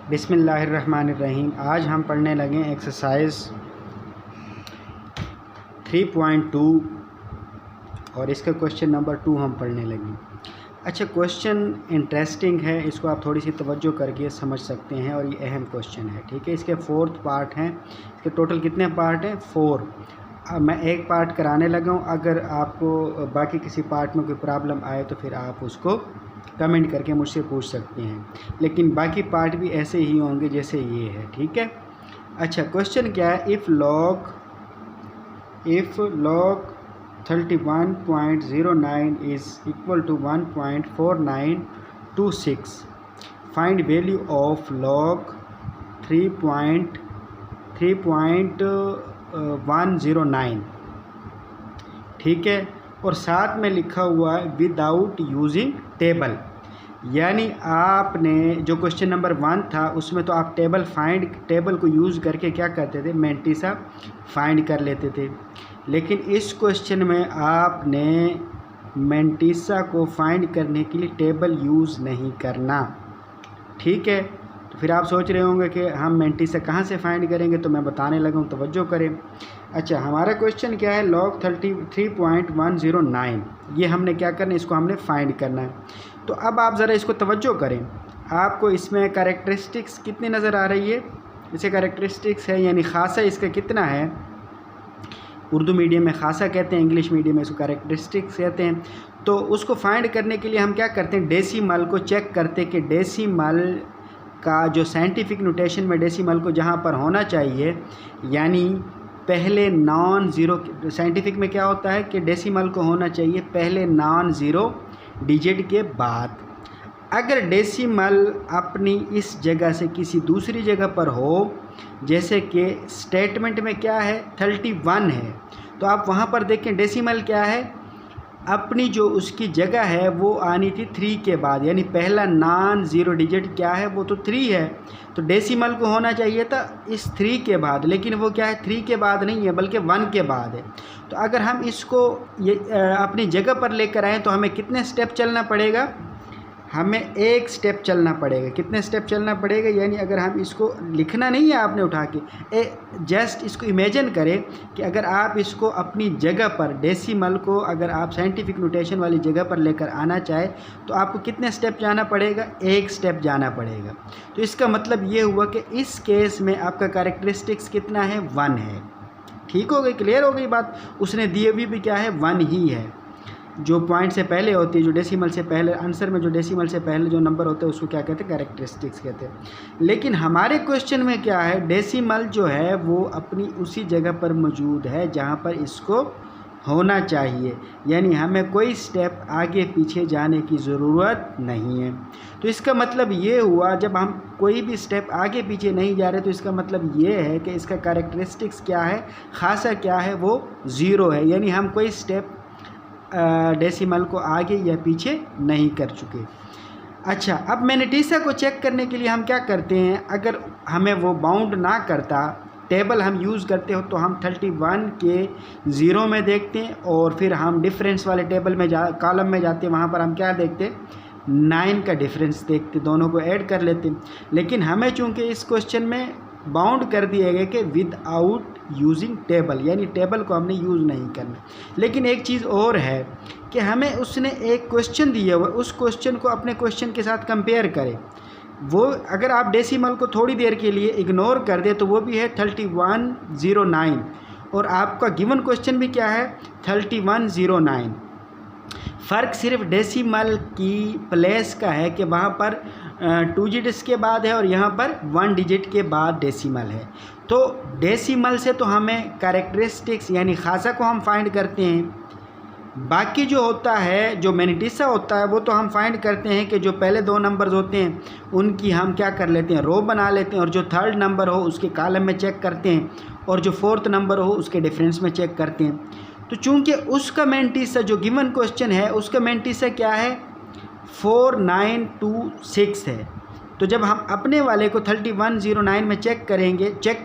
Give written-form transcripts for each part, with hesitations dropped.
बिस्मिल्लाहिर्रहमानिर्रहीम। आज हम पढ़ने लगे एक्सरसाइज 3.2 और इसका क्वेश्चन नंबर 2 हम पढ़ने लगे। अच्छा, क्वेश्चन इंटरेस्टिंग है, इसको आप थोड़ी सी तवज्जो करके समझ सकते हैं और ये अहम क्वेश्चन है। ठीक है, इसके 4th पार्ट हैं। इसके टोटल कितने पार्ट हैं? 4। अब मैं एक पार्ट कराने लगा हूँ। अगर आपको बाकी किसी पार्ट में कोई प्रॉब्लम आए तो फिर आप उसको कमेंट करके मुझसे पूछ सकते हैं, लेकिन बाकी पार्ट भी ऐसे ही होंगे जैसे ये है। ठीक है। अच्छा, क्वेश्चन क्या है? If log 31.09 is equal to 1.4926, find value of log 3.109। ठीक है, और साथ में लिखा हुआ है विदाउट यूजिंग टेबल। यानी आपने जो क्वेश्चन नंबर 1 था उसमें तो आप टेबल को यूज़ करके क्या करते थे? मैंटिसा फाइंड कर लेते थे। लेकिन इस क्वेश्चन में आपने मैंटिसा को फाइंड करने के लिए टेबल यूज़ नहीं करना। ठीक है, तो फिर आप सोच रहे होंगे कि हम मैंटिसा कहाँ से फाइंड करेंगे, तो मैं बताने लगा हूँ, तवज्जो करें। अच्छा, हमारा क्वेश्चन क्या है? log 33.109, ये हमने क्या करना है? इसको हमने फाइंड करना है। तो अब आप ज़रा इसको तवज्जो करें। आपको इसमें कैरेक्टरिस्टिक्स कितनी नज़र आ रही है? इसे कैरेक्टरिस्टिक्स है, यानी खासा इसका कितना है? उर्दू मीडियम में खासा कहते हैं, इंग्लिश मीडियम में इसको कैरेक्टरिस्टिक्स कहते हैं। तो उसको फाइंड करने के लिए हम क्या करते हैं? डेसिमल को चेक करते कि डेसिमल का जो साइंटिफिक नोटेशन में डेसिमल को जहाँ पर होना चाहिए, यानी पहले नॉन ज़ीरो, साइंटिफिक में क्या होता है कि डेसिमल को होना चाहिए पहले नॉन ज़ीरो डिजिट के बाद। अगर डेसिमल अपनी इस जगह से किसी दूसरी जगह पर हो, जैसे कि स्टेटमेंट में क्या है? 31 है, तो आप वहाँ पर देखें डेसिमल क्या है? अपनी जो उसकी जगह है वो आनी थी 3 के बाद, यानी पहला नॉन ज़ीरो डिजिट क्या है? वो तो 3 है। तो डेसिमल को होना चाहिए था इस 3 के बाद, लेकिन वो क्या है? 3 के बाद नहीं है बल्कि 1 के बाद है। तो अगर हम इसको अपनी जगह पर लेकर आएँ तो हमें कितने स्टेप चलना पड़ेगा? हमें एक स्टेप चलना पड़ेगा। कितने स्टेप चलना पड़ेगा? यानी अगर हम इसको लिखना नहीं है आपने उठा के, जस्ट इसको इमेजिन करें कि अगर आप इसको अपनी जगह पर डेसिमल को अगर आप साइंटिफिक नोटेशन वाली जगह पर लेकर आना चाहे तो आपको कितने स्टेप जाना पड़ेगा? एक स्टेप जाना पड़ेगा। तो इसका मतलब ये हुआ कि इस केस में आपका कैरेक्टरिस्टिक्स कितना है? 1 है। ठीक हो गई? क्लियर हो गई बात? उसने दी हुई भी क्या है? 1 ही है। जो पॉइंट से पहले होती है, जो डेसिमल से पहले, आंसर में जो डेसिमल से पहले जो नंबर होते हैं उसको क्या कहते हैं? कैरेक्टरिस्टिक्स कहते हैं। लेकिन हमारे क्वेश्चन में क्या है? डेसिमल जो है वो अपनी उसी जगह पर मौजूद है जहाँ पर इसको होना चाहिए, यानी हमें कोई स्टेप आगे पीछे जाने की ज़रूरत नहीं है। तो इसका मतलब ये हुआ, जब हम कोई भी स्टेप आगे पीछे नहीं जा रहे तो इसका मतलब ये है कि इसका कैरेक्टरिस्टिक्स क्या है? खासा क्या है? वो 0 है, यानी हम कोई स्टेप डेसिमल को आगे या पीछे नहीं कर चुके। अच्छा, अब मैंटिसा को चेक करने के लिए हम क्या करते हैं? अगर हमें वो बाउंड ना करता, टेबल हम यूज़ करते हो, तो हम 31 के 0 में देखते हैं और फिर हम डिफरेंस वाले टेबल में कॉलम में जाते हैं, वहाँ पर हम क्या देखते हैं? 9 का डिफरेंस देखते, दोनों को ऐड कर लेते हैं। लेकिन हमें चूँकि इस क्वेश्चन में बाउंड कर दिया गया कि विदाउट यूजिंग टेबल, यानी टेबल को हमने यूज़ नहीं करना। लेकिन एक चीज़ और है कि हमें उसने एक क्वेश्चन दिया हुआ, उस क्वेश्चन को अपने क्वेश्चन के साथ कंपेयर करें। वो अगर आप डेसिमल को थोड़ी देर के लिए इग्नोर कर दे तो वो भी है 3109, और आपका गिवन क्वेश्चन भी क्या है? 3109। फ़र्क सिर्फ डेसिमल की प्लेस का है कि वहाँ पर 2 डिजिट्स के बाद है और यहाँ पर 1 डिजिट के बाद डेसिमल है। तो डेसिमल से तो हमें कैरेक्टरिस्टिक्स यानी खासा को हम फाइंड करते हैं। बाकी जो होता है, जो मैंटिसा होता है, वो तो हम फाइंड करते हैं कि जो पहले 2 नंबर्स होते हैं उनकी हम क्या कर लेते हैं? रो बना लेते हैं, और जो 3rd नंबर हो उसके कॉलम में चेक करते हैं, और जो 4th नंबर हो उसके डिफरेंस में चेक करते हैं। तो चूँकि उसका मैंटिसा जो गिवन क्वेश्चन है उसका मैंटिसा क्या है? 4926 है। तो जब हम अपने वाले को 3109 में चेक करेंगे, चेक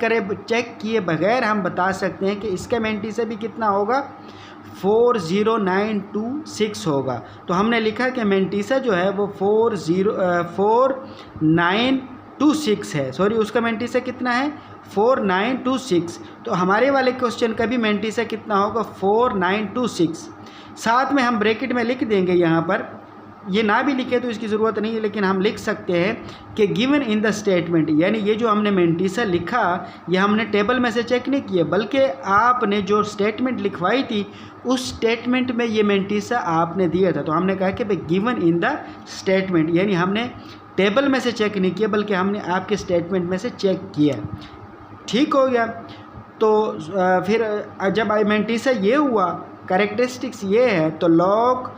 किए बगैर हम बता सकते हैं कि इसका मैंटिसा भी कितना होगा? 40926 होगा। तो हमने लिखा कि मैंटिसा जो है वो 409 4926 है, सॉरी उसका मैंटिसा कितना है 4926। तो हमारे वाले क्वेश्चन का भी मैंटिसा कितना होगा 4926। साथ में हम ब्रैकेट में लिख देंगे, यहाँ पर ये ना भी लिखे तो इसकी ज़रूरत नहीं है, लेकिन हम लिख सकते हैं कि गिवन इन द स्टेटमेंट, यानी ये जो हमने मैंटिसा लिखा ये हमने टेबल में से चेक नहीं किया, बल्कि आपने जो स्टेटमेंट लिखवाई थी उस स्टेटमेंट में ये मैंटिसा आपने दिया था। तो हमने कहा कि भाई गिवन इन द स्टेटमेंट, यानी हमने टेबल में से चेक नहीं किया बल्कि हमने आपके स्टेटमेंट में से चेक किया। ठीक हो गया। तो फिर जब मैंटिसा ये हुआ, कैरेक्टरिस्टिक्स ये है, तो log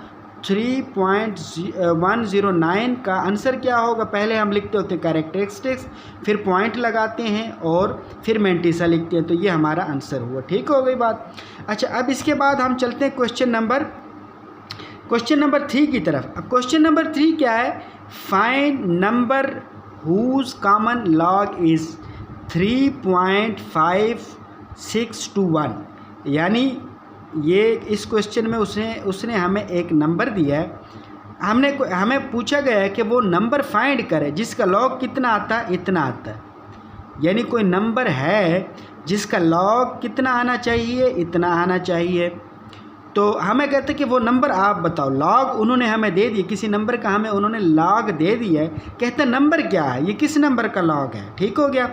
3.109 का आंसर क्या होगा, पहले हम लिखते होते हैं कैरेक्टरिस्टिक्स, फिर पॉइंट लगाते हैं और फिर मैंटिसा लिखते हैं, तो ये हमारा आंसर हुआ। ठीक हो गई बात। अच्छा, अब इसके बाद हम चलते हैं क्वेश्चन नंबर 3 की तरफ। अब क्वेश्चन नंबर 3 क्या है, find number whose common log is 3.5621। यानी ये इस क्वेश्चन में उसने हमें एक नंबर दिया है, हमें पूछा गया है कि वो नंबर फाइंड करे जिसका लॉग कितना आता है, इतना आता है। यानी कोई नंबर है जिसका लॉग कितना आना चाहिए, इतना आना चाहिए। तो हमें कहते हैं कि वो नंबर आप बताओ। लॉग उन्होंने हमें दे दिए, किसी नंबर का हमें उन्होंने लॉग दे दिया है, कहते हैं नंबर क्या है, ये किस नंबर का लॉग है। ठीक हो गया।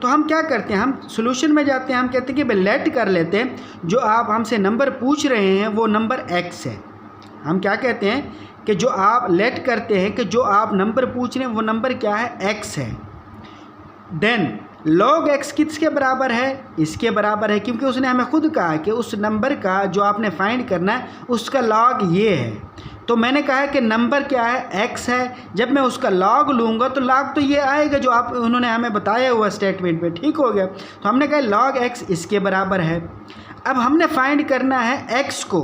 तो हम क्या करते हैं, हम सॉल्यूशन में जाते हैं, हम कहते हैं कि भाई लेट कर लेते हैं, जो आप हमसे नंबर पूछ रहे हैं वो नंबर x है। हम क्या कहते हैं कि जो आप लेट करते हैं कि जो आप नंबर पूछ रहे हैं वो नंबर क्या है, x है। देन log x किसके बराबर है, इसके बराबर है, क्योंकि उसने हमें खुद कहा कि उस नंबर का जो आपने फाइंड करना है उसका log ये है। तो मैंने कहा है कि नंबर क्या है, x है। जब मैं उसका log लूँगा तो log तो ये आएगा जो आप उन्होंने हमें बताया हुआ स्टेटमेंट में। ठीक हो गया। तो हमने कहा log x इसके बराबर है। अब हमने फाइंड करना है x को,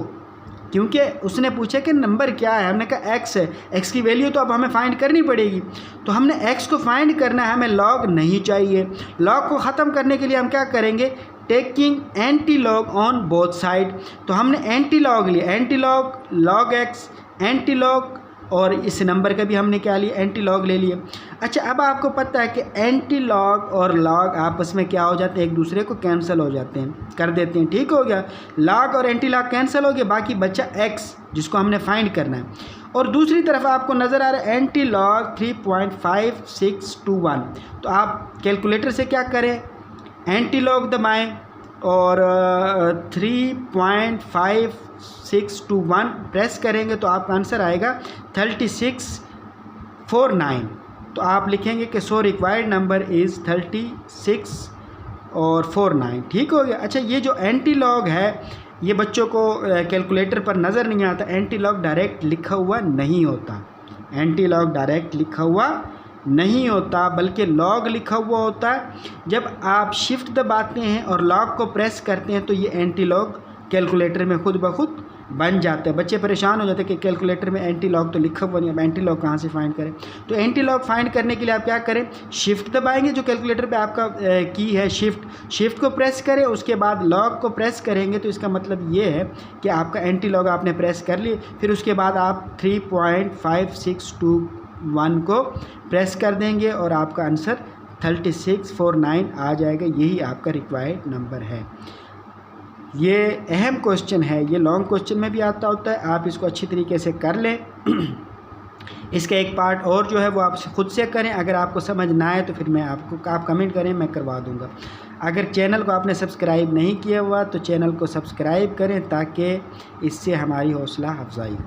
क्योंकि उसने पूछा कि नंबर क्या है, हमने कहा x है, x की वैल्यू तो अब हमें फाइंड करनी पड़ेगी। तो हमने x को फाइंड करना है, हमें log नहीं चाहिए। log को ख़त्म करने के लिए हम क्या करेंगे, taking anti log on both side. तो हमने एंटी लॉग लिया, anti log log x, anti log, और इस नंबर का भी हमने क्या लिया, एंटी लॉग ले लिया। अच्छा, अब आपको पता है कि एंटी लॉग और लॉग आपस में क्या हो जाते हैं, एक दूसरे को कैंसिल हो जाते हैं, कर देते हैं। ठीक हो गया। लॉग और एंटी लॉग कैंसिल हो गया, बाकी बचा x जिसको हमने फाइंड करना है। और दूसरी तरफ आपको नज़र आ रहा है एंटी लॉग 3.5621। तो आप कैलकुलेटर से क्या करें, एंटी लॉग दबाएँ और 3.5621 प्रेस करेंगे तो आपका आंसर आएगा 3649। तो आप लिखेंगे कि सो रिक्वायर्ड नंबर इज़ 36 और 49। ठीक हो गया। अच्छा, ये जो एंटी लॉग है ये बच्चों को कैलकुलेटर पर नज़र नहीं आता, एंटी लॉग डायरेक्ट लिखा हुआ नहीं होता, एंटी लॉग डायरेक्ट लिखा हुआ नहीं होता, बल्कि लॉग लिखा हुआ होता है। जब आप शिफ्ट दबाते हैं और लॉग को प्रेस करते हैं तो ये एंटी लॉग कैलकुलेटर में खुद ब खुद बन जाते हैं। बच्चे परेशान हो जाते हैं कि कैलकुलेटर में एंटी लॉग तो लिखा हुआ नहीं, अब एंटी लॉग कहाँ से फाइंड करें। तो एंटी लॉग फाइंड करने के लिए आप क्या करें, शिफ्ट दबाएंगे, जो कैलकुलेटर पे आपका की है शिफ्ट को प्रेस करें, उसके बाद लॉग को प्रेस करेंगे। तो इसका मतलब ये है कि आपका एंटी लॉग आपने प्रेस कर लिए, फिर उसके बाद आप 3.5621 को प्रेस कर देंगे और आपका आंसर 3649 आ जाएगा। यही आपका रिक्वायर्ड नंबर है। ये अहम क्वेश्चन है, ये लॉन्ग क्वेश्चन में भी आता होता है, आप इसको अच्छी तरीके से कर लें। इसका एक पार्ट और जो है वो आप खुद से करें, अगर आपको समझ ना आए तो फिर आप कमेंट करें, मैं करवा दूंगा। अगर चैनल को आपने सब्सक्राइब नहीं किया हुआ तो चैनल को सब्सक्राइब करें ताकि इससे हमारी हौसला अफजाई हो।